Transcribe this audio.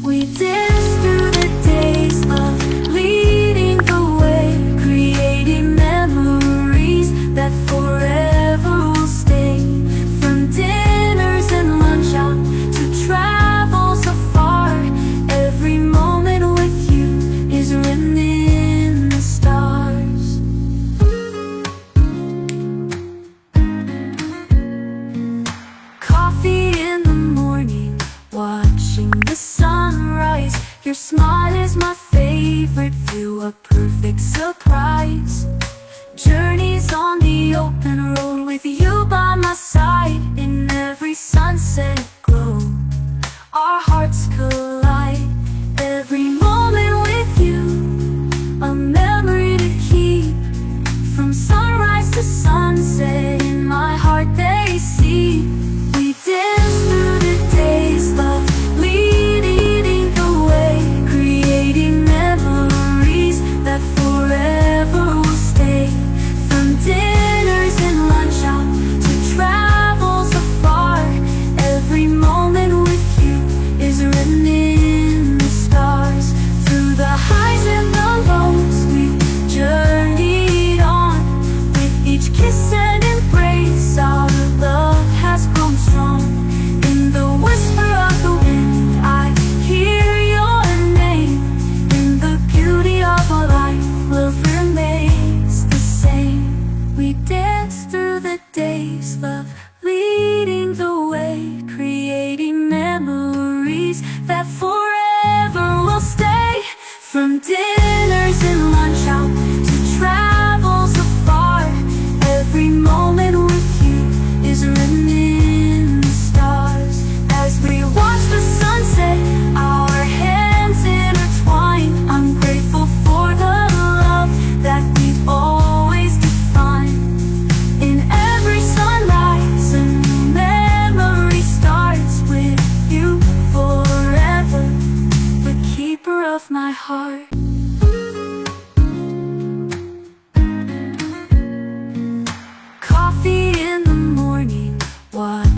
We dance through the days, love leading the way, creating memories that forever will stay. From dinners and lunch out to travels afar, every moment with you is written in the stars. Coffee in the morning, watching the sunrise. Your smile is my favorite view, a perfect surprise. Journeys on the open road with you by my side. In every sunset glow, our hearts collide. Every moment with you, a memory to keep. From sunrise to sunset, in my heart they see. We dance through the days, love leading the way, creating memories that forever will stay. From dinners and lunch out to travels afar, every moment with you is written in the stars. Through the highs and the lows, we've journeyed on. With each kiss and embrace, our love has grown strong. In the whisper of the wind, I hear your name. In the beauty of our life, love remains the same. We dance through the days, love leading the way, creating memories that forever will stay. From dinners and lunch out to travels afar, every moment with you is written in the stars. As we watch the sunset, our hands intertwine. I'm grateful for the love that we've always defined. In every sunrise, a new memory starts with you forever, the keeper of my heart.